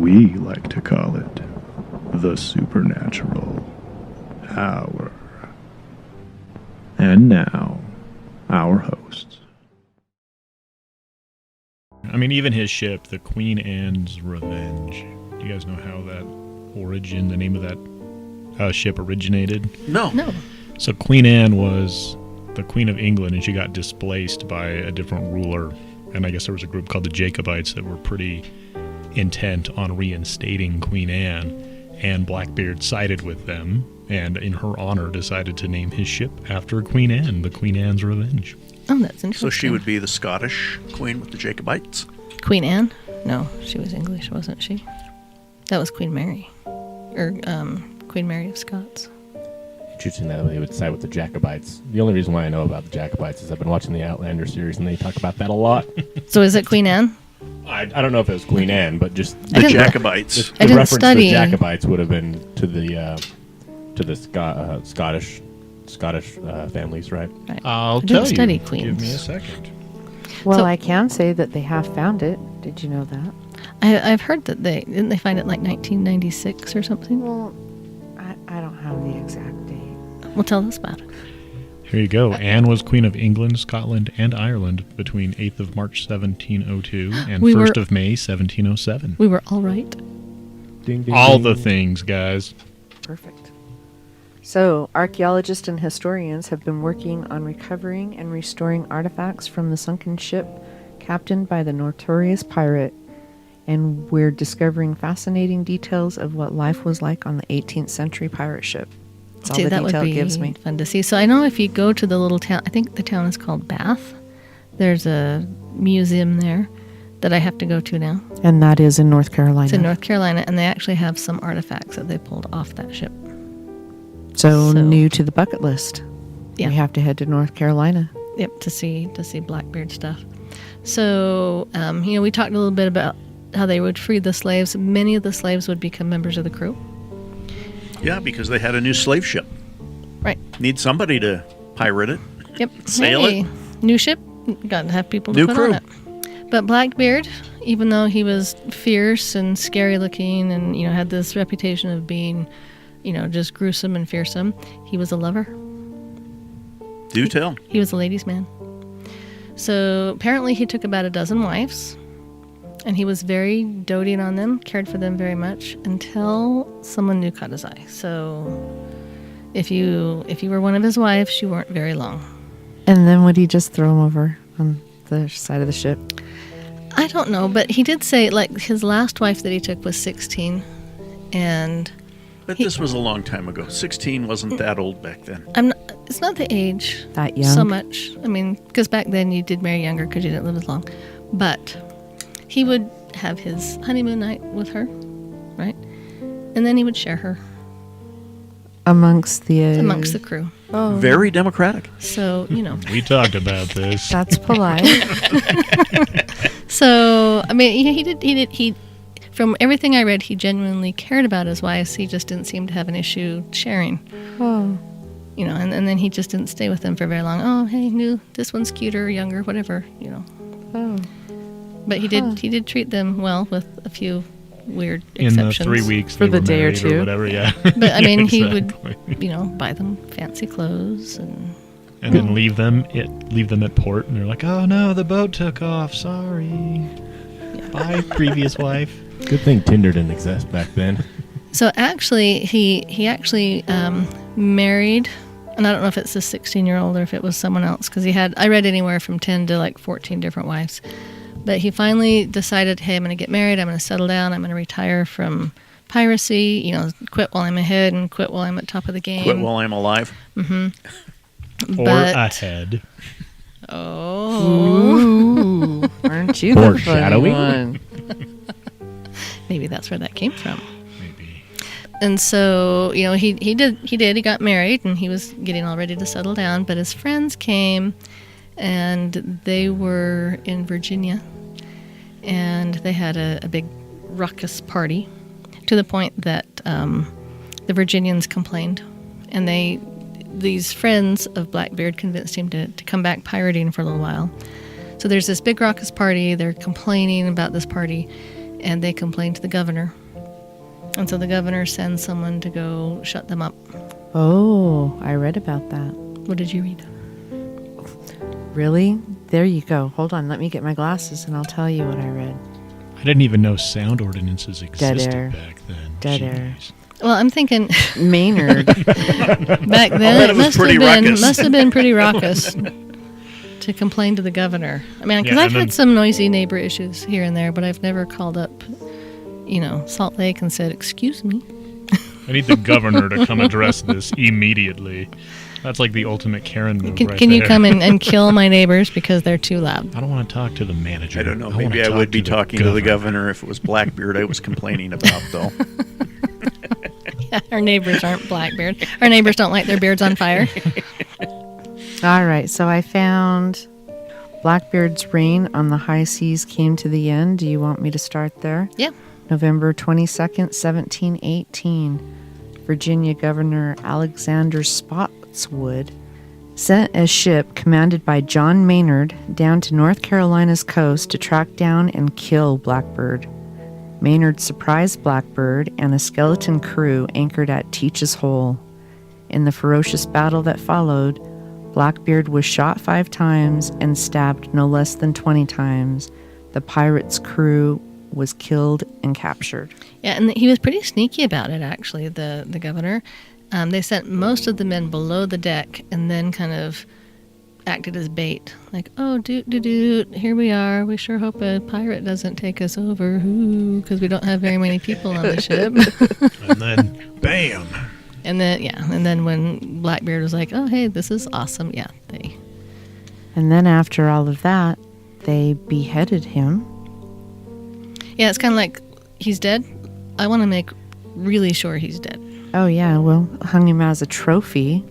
We like to call it the Supernatural Hour. And now, our hosts. I mean, even his ship, the Queen Anne's Revenge. Do you guys know how that the name of that ship originated? No. So Queen Anne was the Queen of England, and she got displaced by a different ruler. And I guess there was a group called the Jacobites that were pretty intent on reinstating Queen Anne. And Blackbeard sided with them, and in her honor decided to name his ship after Queen Anne, the Queen Anne's Revenge. Oh, that's interesting. So she would be the Scottish queen with the Jacobites? Queen Anne? No, she was English, wasn't she? That was Queen Mary. Or Queen Mary of Scots. Interesting that they would side with the Jacobites. The only reason why I know about the Jacobites is I've been watching the Outlander series, and they talk about that a lot. So is it Queen Anne? I don't know if it was Queen Anne, but just The Jacobites. the reference to the Jacobites would have been to the Scottish families, right? I'll I tell didn't you. study queens. Give me a second. Well, So- I can say that they have found it. Did you know that? I've heard that didn't they find it like 1996 or something? Well, I don't have the exact date. Well, tell us about it. Here you go. Anne was Queen of England, Scotland, and Ireland between 8th of March 1702 and We 1st were- of May 1707. We were all right. Ding, ding, All ding. the things, guys. Perfect. So, archaeologists and historians have been working on recovering and restoring artifacts from the sunken ship captained by the notorious pirate, and we're discovering fascinating details of what life was like on the 18th century pirate ship. That's all See, the that would detail be it gives me. fun to see. So I know if you go to the little town, I think the town is called Bath. There's a museum there that I have to go to now. And that is in North Carolina. It's in North Carolina, and they actually have some artifacts that they pulled off that ship. So So- new to the bucket list. Yeah. We have to head to North Carolina. Yep, to see Blackbeard stuff. So, we talked a little bit about how they would free the slaves. Many of the slaves would become members of the crew. Yeah, because they had a new slave ship. Right. Need somebody to pirate it. Yep. Sail Hey, new ship. Got to have people to New put crew. on it. But Blackbeard, even though he was fierce and scary looking and, had this reputation of being, just gruesome and fearsome, he was a lover. Do tell. He was a ladies' man. So apparently he took about a dozen wives, and he was very doting on them, cared for them very much, until someone new caught his eye. So if you were one of his wives, you weren't very long. And then would he just throw him over on the side of the ship? I don't know, but he did say, like, his last wife that he took was 16, and But this was a long time ago. 16 wasn't that old back then. it's not the age That young? so much. I mean, because back then you did marry younger because you didn't live as long. But he would have his honeymoon night with her, right? And then he would share her Amongst the crew. Oh, Very democratic. So, We talked about this. that's polite. So, I mean, he from everything I read, he genuinely cared about his wives. He just didn't seem to have an issue sharing. Oh, And then he just didn't stay with them for very long. Oh, hey, this one's cuter, younger, whatever, oh. But he did treat them well with a few weird In the exceptions. 3 weeks For they the were day or married two. whatever, yeah. But I mean, he Exactly. would, buy them fancy clothes and And then leave them at port, and they're like, "Oh no, the boat took off. Sorry. Bye, previous wife." Good thing Tinder didn't exist back then. so actually he actually married, and I don't know if it's a 16-year-old or if it was someone else, because I read anywhere from 10 to like 14 different wives. But he finally decided, hey, I'm going to get married. I'm going to settle down. I'm going to retire from piracy. Quit while I'm ahead and quit while I'm at top of the game. Quit while I'm alive. Or ahead. Oh, Ooh, aren't you the funny Foreshadowing. one? maybe that's where that came from. Maybe. And so, he got married, and he was getting all ready to settle down. But his friends came, and they were in Virginia, and they had a big raucous party, to the point that the Virginians complained, and these friends of Blackbeard convinced him to come back pirating for a little while. So there's this big raucous party. They're complaining about this party, and they complain to the governor. And so the governor sends someone to go shut them up. Oh, I read about that. What did you read? Really? There you go. Hold on, let me get my glasses and I'll tell you what I read. I didn't even know sound ordinances Dead existed air. back then. Dead air. Jeez. Well, I'm thinking Maynard. back then bet it it was must pretty have been ruckus. must have been pretty raucous to complain to the governor. I mean, because Yeah, I've and then- had some noisy neighbor issues here and there, but I've never called up, Salt Lake and said, "Excuse me." I need the governor to come address this immediately. That's like the ultimate Karen move right Can you there. come in and kill my neighbors because they're too loud? I don't want to talk to the manager. I don't know. wanna Maybe I talk would be the talking to the governor if it was Blackbeard I was complaining about, though. Yeah, our neighbors aren't Blackbeard. Our neighbors don't light their beards on fire. All right, so I found Blackbeard's reign on the high seas came to the end. Do you want me to start there? Yeah. November 22nd, 1718. Virginia Governor Alexander Spotswood sent a ship commanded by John Maynard down to North Carolina's coast to track down and kill Blackbeard. Maynard surprised Blackbeard and a skeleton crew anchored at Teach's Hole. In the ferocious battle that followed, Blackbeard was shot 5 times and stabbed no less than 20 times. The pirates' crew was killed and captured. Yeah, and he was pretty sneaky about it, actually, the governor. They sent most of the men below the deck and then kind of acted as bait. Like, oh, doot, here we are. We sure hope a pirate doesn't take us over, because we don't have very many people on the ship. And then, bam! And then when Blackbeard was like, oh, hey, this is awesome. Yeah, they... And then after all of that, they beheaded him. Yeah, it's kind of like, he's dead. I want to make really sure he's dead. Oh, yeah, well, hung him as a trophy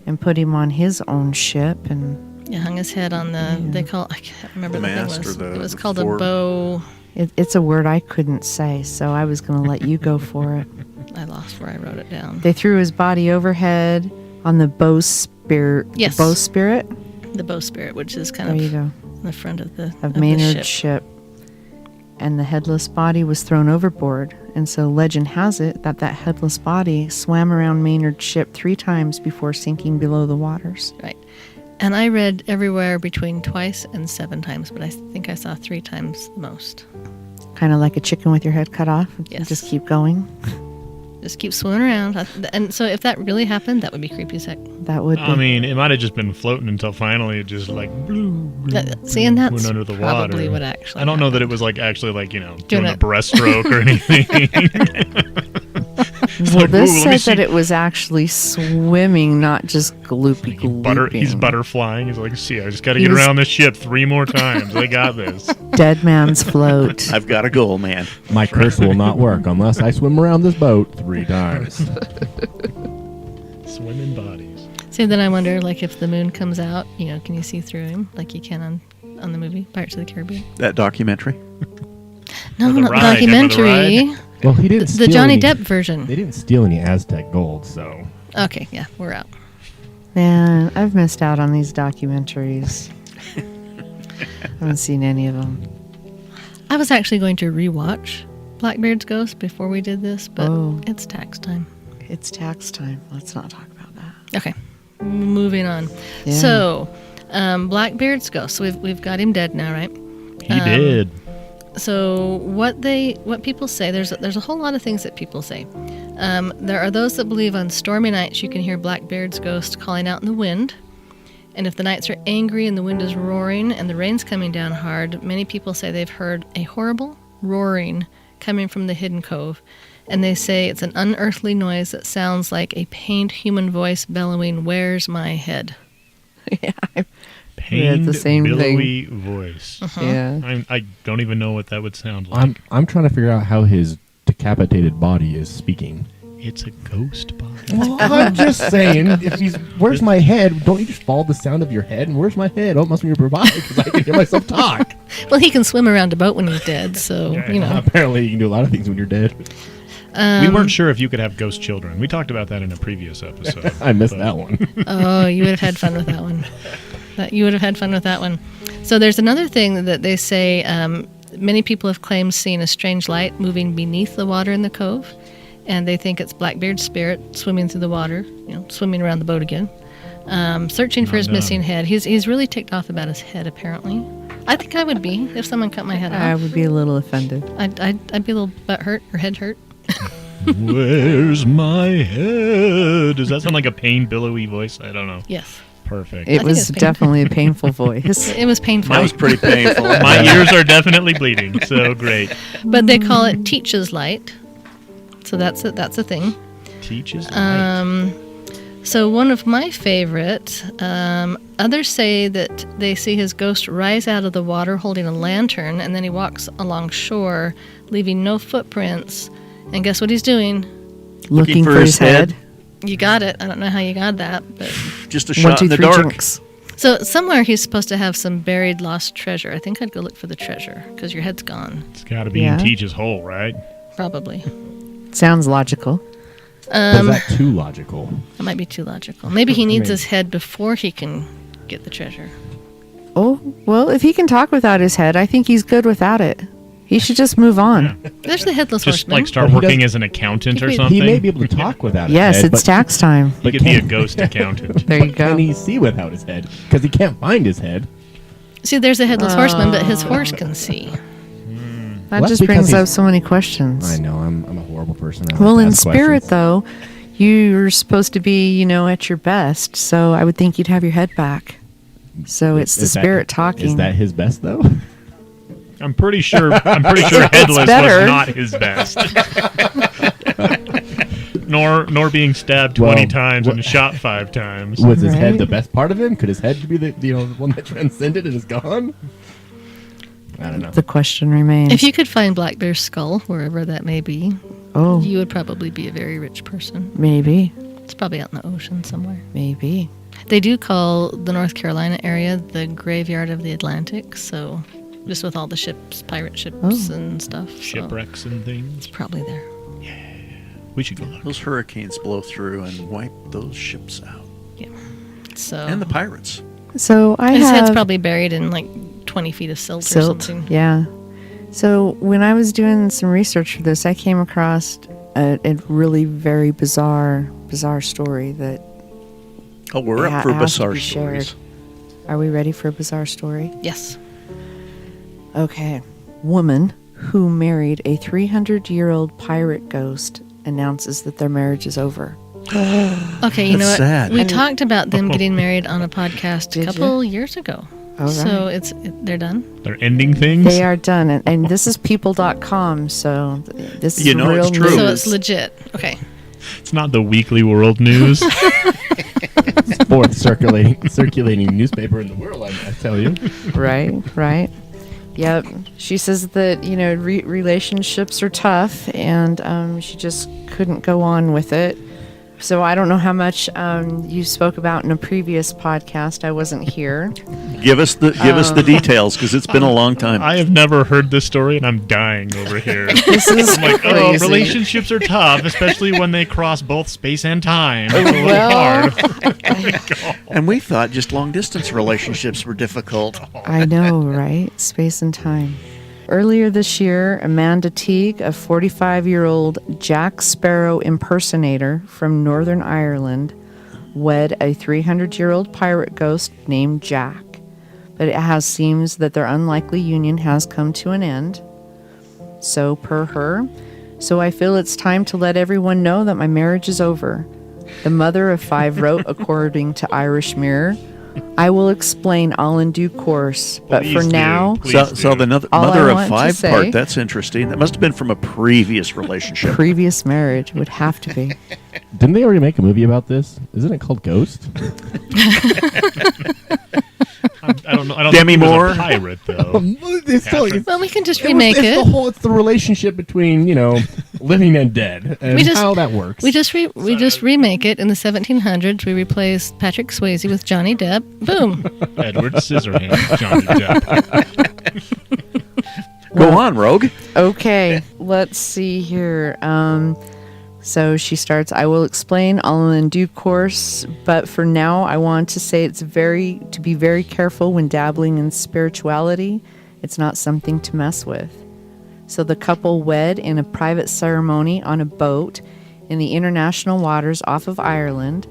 and put him on his own ship. And Yeah, hung his head on the, they call, I can't remember The the thing mast was. or It was the called a fore- bow. it's a word I couldn't say, so I was going to let you go for it. I lost where I wrote it down. They threw his body overhead on the bowsprit. Yes. The bowsprit? The bowsprit, which is kind There you of go. in the front of the Of the Maynard's ship. ship. And the headless body was thrown overboard. And so legend has it that headless body swam around Maynard's ship 3 times before sinking below the waters. Right. And I read everywhere between twice and 7 times, but I think I saw 3 times the most. Kind of like a chicken with your head cut off. Yes. Just keep going. Just keep swimming around. And so if that really happened, that would be creepy as heck. That would be. I mean, it might have just been floating until finally it just like See, and that's went under the probably water. what actually I don't know that happened. it was like actually like doing Doing a it. breaststroke or anything. It's Well, like, this "Ooh, let me said that see." it was actually swimming, not just gloopy glooping. He's butterflying. He's like, see, I just got to He get was- around this ship 3 more times. I got this. Dead man's float. I've got a goal, man. My curse will not work unless I swim around this boat 3 times. Swimming bodies. See, then I wonder, like, if the moon comes out, can you see through him like you can on the movie Pirates of the Caribbean? That documentary. No, the not the ride, remember the documentary. Well, he didn't The steal Johnny any, Depp version. They didn't steal any Aztec gold, so Okay, yeah, we're out. Man, I've missed out on these documentaries. Haven't seen any of them. I was actually going to rewatch Blackbeard's Ghost before we did this, but Oh. it's tax time. It's tax time. Let's not talk about that. Okay, moving on. Yeah. So, Blackbeard's Ghost. So we've got him dead now, right? He did. So what people say, there's a whole lot of things that people say. There are those that believe on stormy nights you can hear Blackbeard's ghost calling out in the wind. And if the nights are angry and the wind is roaring and the rain's coming down hard, many people say they've heard a horrible roaring coming from the hidden cove. And they say it's an unearthly noise that sounds like a pained human voice bellowing, "Where's my head?" Yeah. Pained, the same thing. billowy voice. Yeah. I don't even know what that would sound like. I'm trying to figure out how his decapitated body is speaking. It's a ghost body. Well, I'm just saying, if he's where's my head? Don't you just follow the sound of your head? And where's my head? Oh, it must be your body because I can hear myself talk. Well, he can swim around a boat when he's dead, so, Apparently, you can do a lot of things when you're dead. We weren't sure if you could have ghost children. We talked about that in a previous episode. I missed but- that one. Oh, you would have had fun with that one. You would have had fun with that one. So there's another thing that they say many people have claimed seeing a strange light moving beneath the water in the cove, and they think it's Blackbeard's spirit swimming through the water, swimming around the boat again, searching for his missing head. He's really ticked off about his head, apparently. I think I would be if someone cut my head off. I would be a little offended. I'd be a little butt hurt or head hurt. Where's my head? Does that sound like a pain, billowy voice? I don't know. Yes. Perfect. It think was it's painful. definitely a painful voice. It was painful. That was pretty painful. My ears are definitely bleeding, so great. But they call it Teach's light. So that's a thing. Teaches light. So one of my favorite, others say that they see his ghost rise out of the water holding a lantern, and then he walks along shore, leaving no footprints. And guess what he's doing? Looking for his head. You got it. I don't know how you got that, but Just a 1, shot 2, in the 3 dark. drinks. so somewhere he's supposed to have some buried lost treasure. I think I'd go look for the treasure because your head's gone, It's got to be Yeah. in Teach's hole, right? probably. Sounds logical. Is that too logical? That might be too logical. Maybe he needs Maybe. his head before he can get the treasure. Oh, well, if he can talk without his head, I think he's good without it. He should just move on. There's the headless Just horseman. like start But he working does- as an accountant or He something. He may be able to talk without his Yes, head. it's but, tax time. He but could be a can- ghost accountant. There you go. Can he see without his head? Because he can't find his head. See, there's a headless horseman, but his horse can see. That Well, just that's brings because up so many questions. I know, I'm a horrible person. I Well, like to in ask spirit, questions. though, you're supposed to be, at your best. So I would think you'd have your head back. So it's the Is that- spirit talking. Is that his best, though? I'm pretty sure headless was better. not his best. nor being stabbed 20 Well, times what- and shot 5 times. Was his head Right. the best part of him? Could his head be the one that transcended and is gone? I don't know. The question remains. If you could find Blackbeard's skull, wherever that may be, Oh, you would probably be a very rich person. maybe. It's probably out in the ocean somewhere. Maybe. They do call the North Carolina area the graveyard of the Atlantic, so just with all the ships, pirate ships Oh. and stuff. So Shipwrecks and things. it's probably there. We should go look. Those hurricanes blow through and wipe those ships out. So And the pirates. So I his have head's probably buried in like 20 feet of silt, or silt. something. Yeah. So when I was doing some research for this, I came across a really very bizarre story that. Oh, we're Yeah, up for it has to bizarre be shared. stories. Are we ready for a bizarre story? Yes. Okay. Woman who married a 300-year-old pirate ghost announces that their marriage is over. Okay, you know That's what? sad. We talked about them getting married on a podcast Did a couple years ago. All So right. they're done. They're ending things. They are done. And this is people.com, so this is You know real it's true. news. So it's legit. Okay. It's not the weekly world news. Fourth circulating newspaper in the world, I tell you. Right. Yep. She says that, relationships are tough and she just couldn't go on with it. So I don't know how much you spoke about in a previous podcast. I wasn't here. Give us the details because it's been a long time. I have never heard this story, and I'm dying over here. This is I'm like, crazy. relationships are tough, especially when they cross both space and time. It's a little Well- hard. And we thought just long distance relationships were difficult. I know, right? Space and time. Earlier this year, Amanda Teague, a 45-year-old Jack Sparrow impersonator from Northern Ireland, wed a 300-year-old pirate ghost named Jack. But it seems that their unlikely union has come to an end. So, per her, so I feel it's time to let everyone know that my marriage is over. The mother of 5 wrote, according to Irish Mirror, I will explain all in due course, but Please for do. now, Please So do. the All I mother of want to 5 say- part, that's interesting. That must have been from a previous relationship. previous marriage would have to be. Didn't they already make a movie about this? Isn't it called Ghost? I don't know. I don't Demi think he was Moore? a pirate, though. It's still, Patrick. Well, we can just remake it. It's the relationship between, living and dead and We just- how that works. We just remake it in the 1700s. We replace Patrick Swayze with Johnny Depp. Boom. Edward Scissorhands, Johnny Depp. Go on, Rogue. Okay, let's see here. So she starts, I will explain all in due course, but for now I want to say to be very careful when dabbling in spirituality It's not something to mess with. So the couple wed in a private ceremony on a boat in the international waters off of Ireland,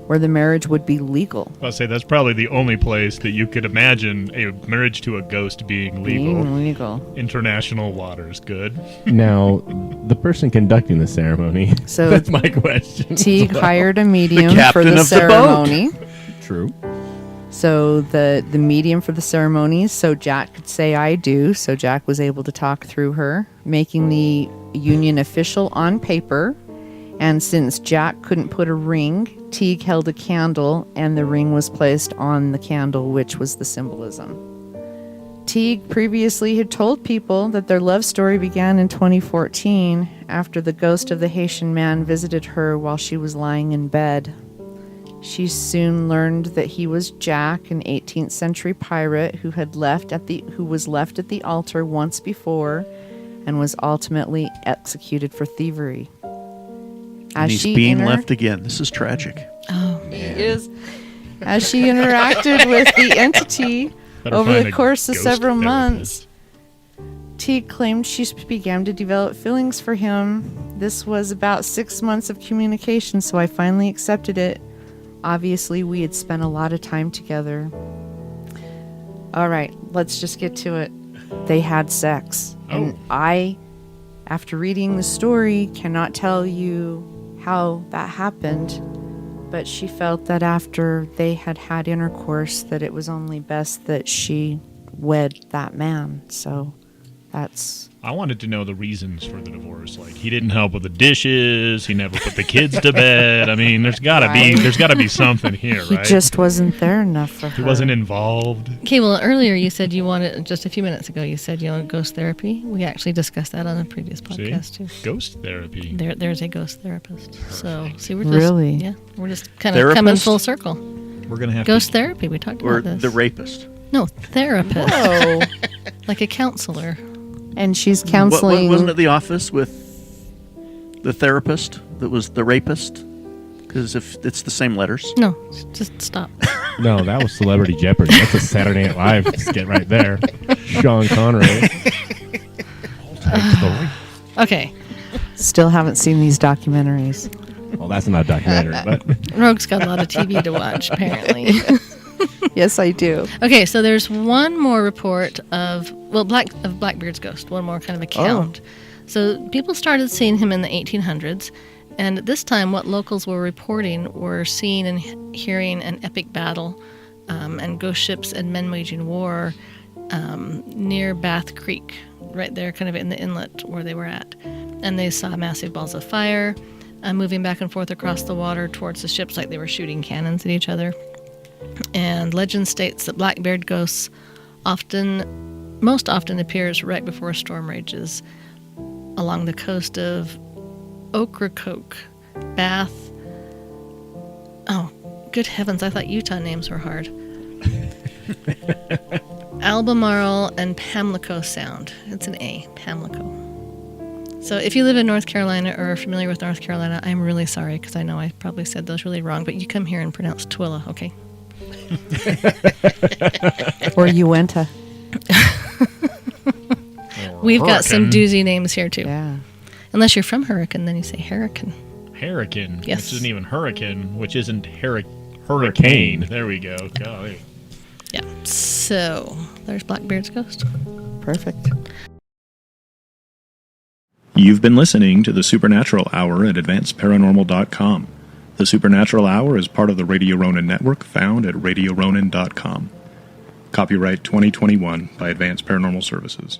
where the marriage would be legal. I'll say that's probably the only place that you could imagine a marriage to a ghost being legal. International waters, good. Now, the person conducting the ceremony. So that's my question. Teague hired a medium The for captain the of the boat. ceremony. True. So the medium for the ceremony, so Jack could say I do. So Jack was able to talk through her, making the union official on paper. And since Jack couldn't put a ring, Teague held a candle, and the ring was placed on the candle, which was the symbolism. Teague previously had told people that their love story began in 2014 after the ghost of the Haitian man visited her while she was lying in bed. She soon learned that he was Jack, an 18th century pirate who was left at the altar once before and was ultimately executed for thievery. And he's being left again. This is tragic. Oh, he is. As she interacted with the entity Better over find the a course of ghost several therapist. months, Teague claimed she began to develop feelings for him. This was about 6 months of communication, so I finally accepted it. Obviously, we had spent a lot of time together. All right, let's just get to it. They had sex. And I, after reading the story, cannot tell you how that happened, but she felt that after they had had intercourse that it was only best that she wed that man. So that's... I wanted to know the reasons for the divorce. Like, he didn't help with the dishes. He never put the kids to bed. I mean, there's gotta be something here, He right? just wasn't there enough for her. He wasn't involved. Okay, well, earlier you said you wanted, just a few minutes ago, you said you wanted ghost therapy. We actually discussed that on a previous podcast, too. Ghost therapy. There's a ghost therapist. So, see, we're just... Really? Yeah, we're just kind of coming Therapist? full circle. We're gonna have Ghost therapy, we talked Or about this. the rapist. No, therapist. Oh, Like a counselor. and she's counseling. Wasn't it The Office with the therapist that was the rapist? Because if it's the same letters. No, just stop. No, that was Celebrity Jeopardy. That's a Saturday Night Live skit right there. Sean Connery. Okay, Still haven't seen these documentaries. Well, that's not a documentary, but Rogue's got a lot of TV to watch, apparently. Yes, I do. Okay, so there's one more report of Blackbeard's ghost. One more kind of account. So people started seeing him in the 1800s, and at this time, what locals were reporting were seeing and hearing an epic battle, and ghost ships and men waging war near Bath Creek, right there, kind of in the inlet where they were at. And they saw massive balls of fire moving back and forth across the water towards the ships, like they were shooting cannons at each other. And legend states that Blackbeard ghosts most often appears right before a storm rages along the coast of Ocracoke, Bath. Oh, good heavens, I thought Utah names were hard. Albemarle and Pamlico Sound. It's an A, Pamlico. So if you live in North Carolina or are familiar with North Carolina, I'm really sorry because I know I probably said those really wrong, but you come here and pronounce Twilla, okay? Or Uinta. We've got some Hurricane. doozy names here too. Yeah. Unless you're from Hurricane, then you say Hurricane. Hurricane, Yes. which isn't even hurricane, which isn't hurricane. There we go. Golly. Yeah. So there's Blackbeard's ghost. Perfect. You've been listening to the Supernatural Hour at AdvancedParanormal.com. The Supernatural Hour is part of the Radio Ronin network found at RadioRonin.com. Copyright 2021 by Advanced Paranormal Services.